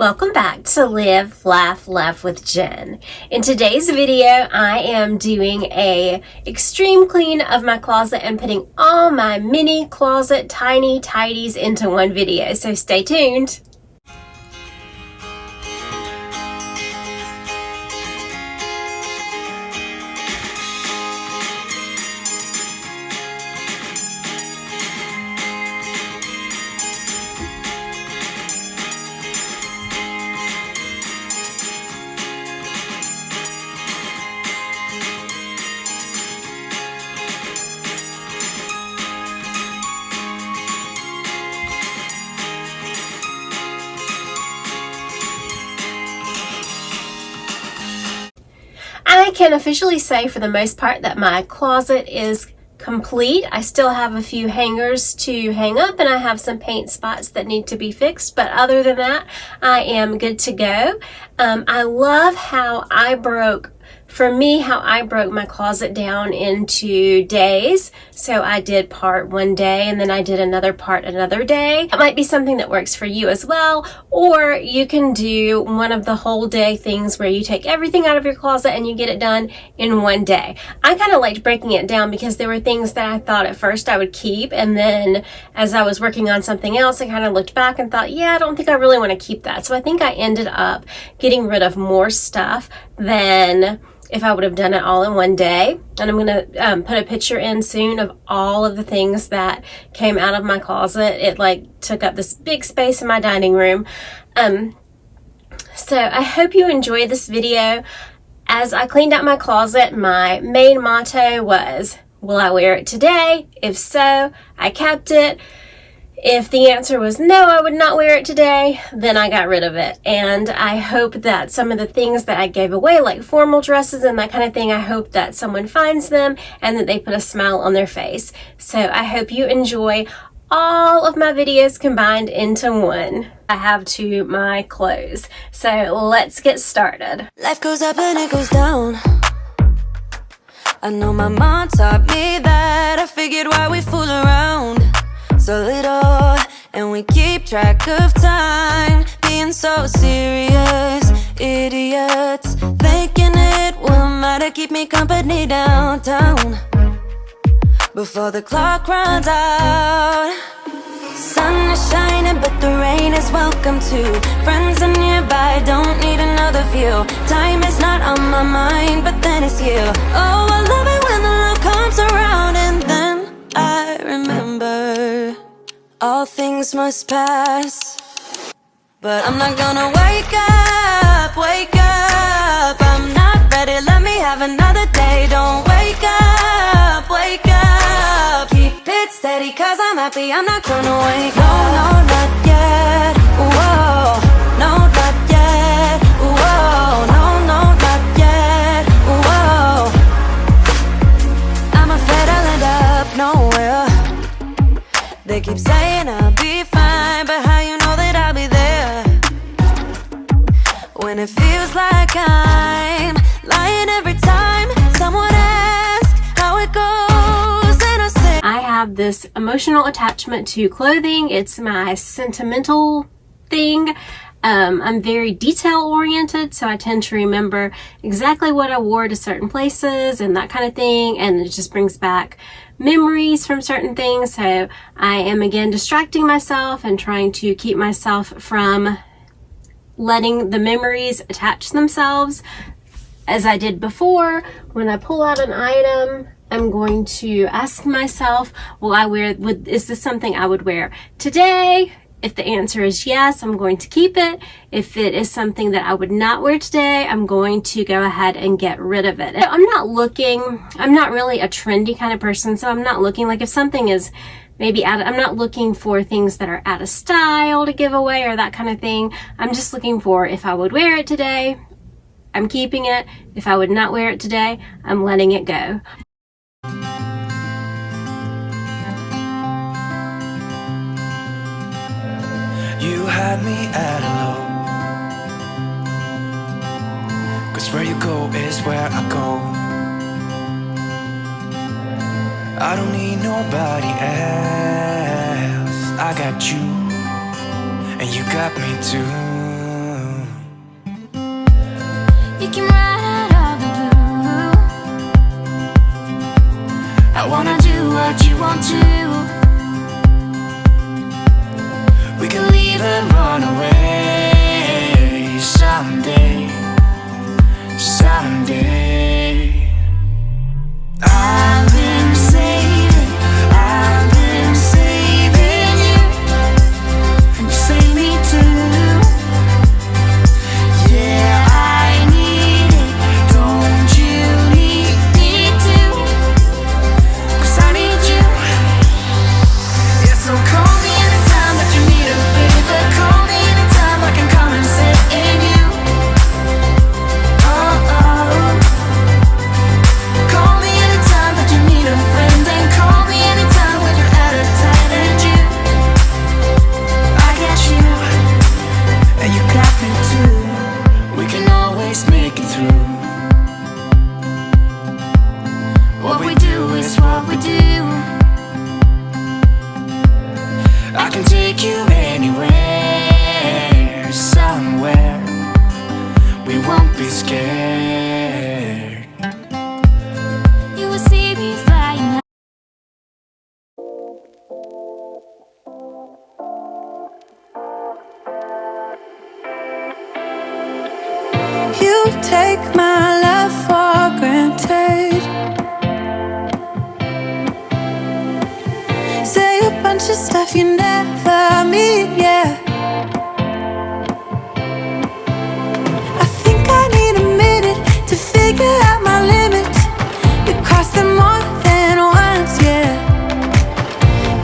Welcome back to Live, Laugh, Love with Jen. In today's video, I am doing a extreme clean of my closet and putting all my mini closet tiny tidies into one video, so stay tuned. I can officially say for the most part that my closet is complete. I still have a few hangers to hang up and I have some paint spots that need to be fixed, but other than that, I am good to go. I love how I broke my closet down into days. So I did part one day and then I did another part another day. It might be something that works for you as well, or you can do one of the whole day things where you take everything out of your closet and you get it done in one day. I kind of liked breaking it down because there were things that I thought at first I would keep, and then as I was working on something else, I kind of looked back and thought, yeah, I don't think I really want to keep that. So I think I ended up getting rid of more stuff than if I would have done it all in one day. And I'm going to put a picture in soon of all of the things that came out of my closet. It took up this big space in my dining room. So I hope you enjoy this video. As I cleaned out my closet, my main motto was, will I wear it today? If so, I kept it. If the answer was no, I would not wear it today, then I got rid of it. And I hope that some of the things that I gave away, like formal dresses and that kind of thing, I hope that someone finds them and that they put a smile on their face. So I hope you enjoy all of my videos combined into one. I have to my clothes. So let's get started. Life goes up and it goes down. I know my mom taught me that. I figured why we fool around so little, and we keep track of time, being so serious, idiots, thinking it will matter, keep me company downtown, before the clock runs out. Sun is shining, but the rain is welcome too. Friends are nearby, don't need another view. Time is not on my mind, but then it's you. Oh, I love it when the love comes around, and then I remember all things must pass. But I'm not gonna wake up, wake up. I'm not ready, let me have another day. Don't wake up, wake up. Keep it steady, cause I'm happy, I'm not gonna wake up. No, not yet, whoa. No, not yet, whoa. No, not yet, whoa. I'm afraid I'll end up nowhere. They keep saying I'll be fine, but how you know that I'll be there when it feels like I'm lying every time someone asks how it goes, and I say I have this emotional attachment to clothing. It's my sentimental thing. I'm very detail oriented, so I tend to remember exactly what I wore to certain places and that kind of thing, and it just brings back memories from certain things. So I am again distracting myself and trying to keep myself from letting the memories attach themselves. As I did before, when I pull out an item, I'm going to ask myself, is this something I would wear today? If the answer is yes, I'm going to keep it. If it is something that I would not wear today, I'm going to go ahead and get rid of it. I'm not really a trendy kind of person, so I'm not looking, like if something is maybe I'm not looking for things that are out of style to give away or that kind of thing. I'm just looking for, if I would wear it today, I'm keeping it. If I would not wear it today, I'm letting it go. You had me at hello, 'cause where you go is where I go. I don't need nobody else. I got you, and you got me too. You can write all the blue. I wanna do what you want to. We can leave and run away someday, someday. I've been saving you, and you save me too. Yeah, I need it, don't you need me too? 'Cause I need you. Yeah, so call me anytime that you need a favor. Call me anytime I can come and save you. Oh, oh. Call me anytime that you need a friend. And call me anytime when you're at a tight end. I got you, and you got me too. We can always make it through. What we do is what we do. I can take you anywhere, somewhere. We won't be scared. You will see me flying. You take my love for granted. Say a bunch of stuff you never mean, yeah. I think I need a minute to figure out my limits. You cross them more than once, yeah.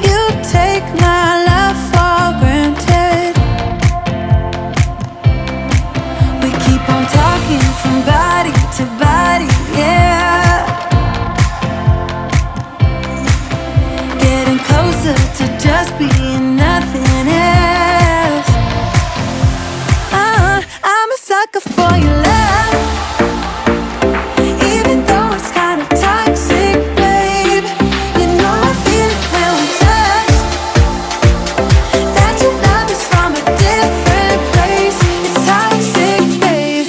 You take my love for granted. We keep on talking from body to body, yeah. Getting closer to just being nothing else. I'm a sucker for your love, even though it's kind of toxic, babe. You know I feel it when we touch, that your love is from a different place. It's toxic, babe.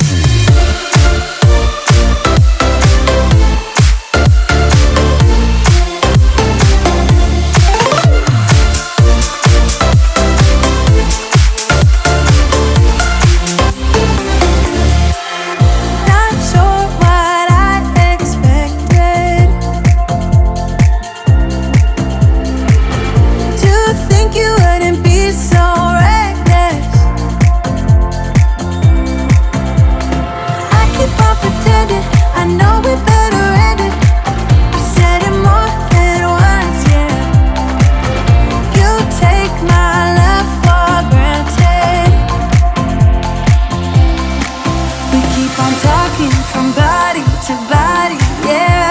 Not sure what I expected. To think you wouldn't be so reckless. I keep on pretending I know we better end it. I said it more than once, yeah. You take my love for granted. We keep on talking from body to body, yeah.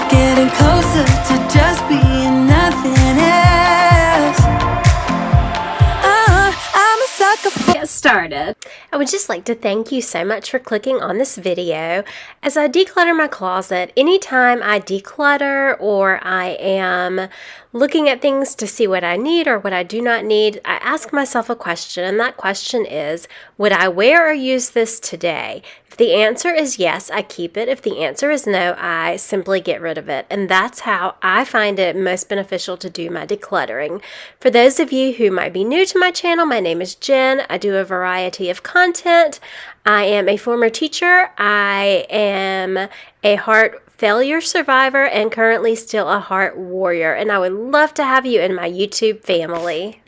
Getting closer to just being nothing else. I'm a sucker for. Get started. I would just like to thank you so much for clicking on this video. As I declutter my closet, anytime I declutter or I am looking at things to see what I need or what I do not need, I ask myself a question, and that question is, would I wear or use this today? If the answer is yes, I keep it. If the answer is no, I simply get rid of it. And that's how I find it most beneficial to do my decluttering. For those of you who might be new to my channel, my name is Jen. I do a variety of content. I am a former teacher. I am a heart failure survivor and currently still a heart warrior. And I would love to have you in my YouTube family.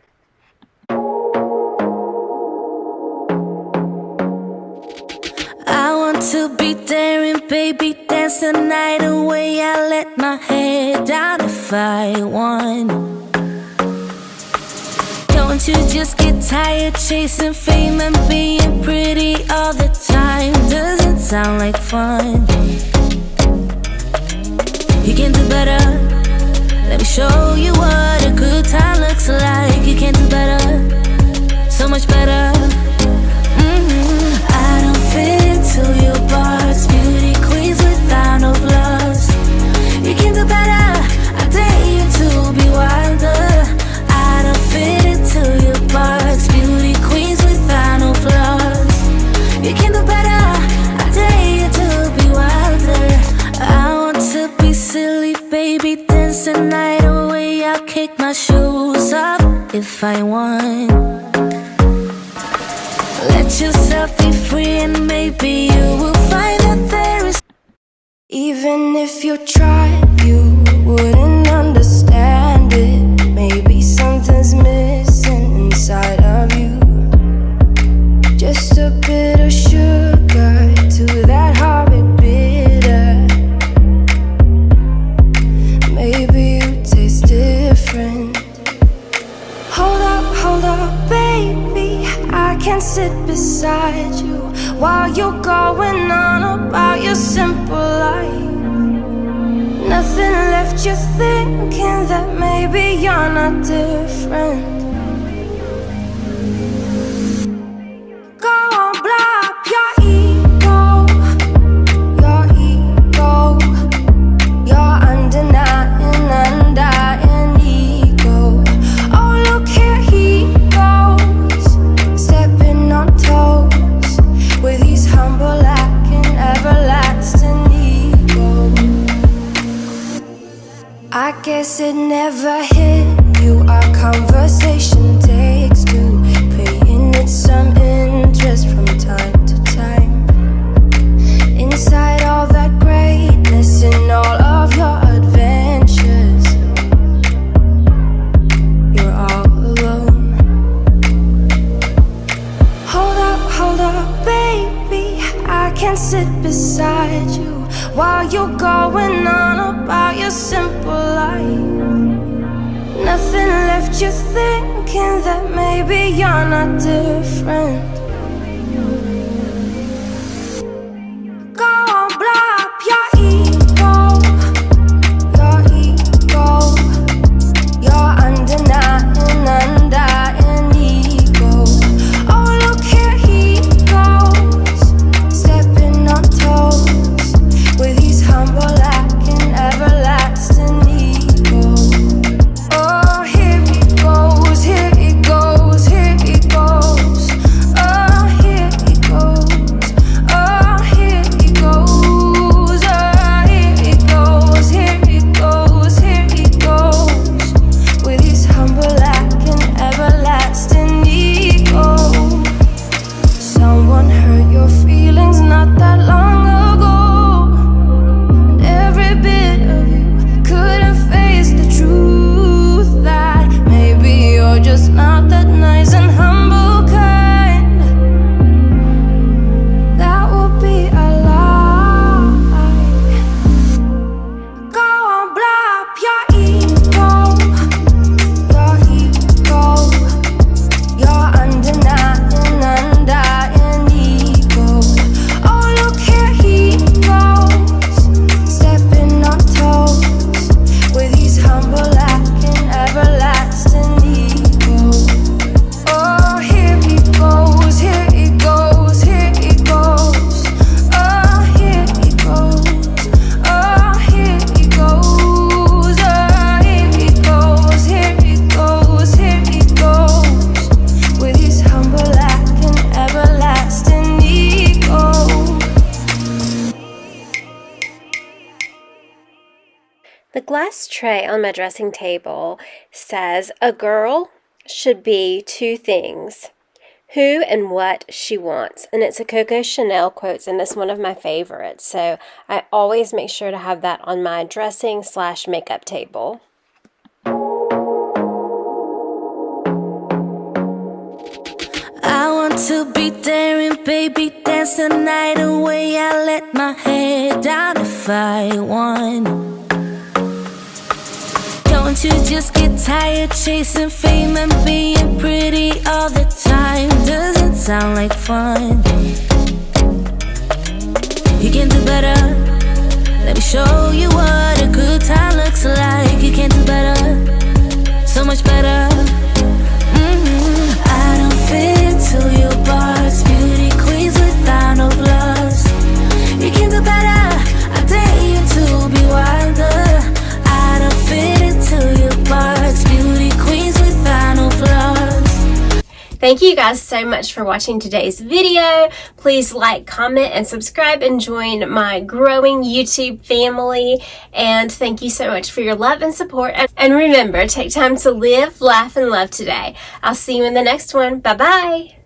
I want to be daring, baby, dance the night away. I let my head down if I won. Don't you just get tired chasing fame and being pretty all the time? Doesn't sound like fun. You can do better. Let me show you what a good time looks like. You can do better, so much better. I don't fit into your box. Beauty queens without no flaws. You can do better. I dare you to be wilder. I don't fit into your box. Beauty queens without no if I want. Let yourself be free and maybe you will find that there is. Even if you tried, you wouldn't understand it. Maybe something's missing inside of you. Just a bit of sugar to that horrid bitter. Maybe you taste different. Hold up, baby. I can sit beside you while you're going on about your simple life. Nothing left you thinking that maybe you're not different. Go on, blow up your ego, your undenying, undying ego. Oh, look here he goes, stepping on toes with his humble lacking, everlasting ego. I guess it never hit you. Our conversation takes two, paying it some interest from time to time. Inside all that greatness and all of your adventures, you're all alone. Hold up, baby. I can sit beside you while you're going on about your simple life. Nothing left you thinking that maybe you're not different. Go on, blow up your ego, your undenying, undying ego. Oh, look here he goes, stepping on toes with his humble lacking, everlasting ego. Oh, here he goes, here he goes, here he goes. Oh, here he goes, oh, here he goes, oh, here he goes, here he goes, here he goes with his humble lacking, everlasting ego. Someone hurt your feelings not that long ago, and every bit of you couldn't face the truth that maybe you're just not that nice and humble kind. That would be a lie. Go on, blow up your ego, your undenying, undying ego. Oh, look here he goes, stepping on toes with his humble lacking, everlasting ego. Oh, here he goes, here he goes, here he goes. Oh, here he goes, oh, here he goes, oh, here he goes, here he goes, here he goes with his humble lacking, everlasting ego. The glass tray on my dressing table says a girl should be two things: who and what she wants. And it's a Coco Chanel quote, and it's one of my favorites. So I always make sure to have that on my dressing/makeup table. I want to be daring, baby, dance the night away. I let my head down if I want. Don't you just get tired chasing fame and being pretty all the time? Doesn't sound like fun. You can do better. Let me show you what a good time looks like. You can do better, so much better. I don't fit into your box. Beauty queens without no flaws. You can do better. I dare you to be wilder. I don't fit into your box. Beauty queens without no flaws. Thank you guys so much for watching today's video. Please like, comment, and subscribe and join my growing YouTube family. And thank you so much for your love and support. And remember, take time to live, laugh, and love today. I'll see you in the next one. Bye-bye.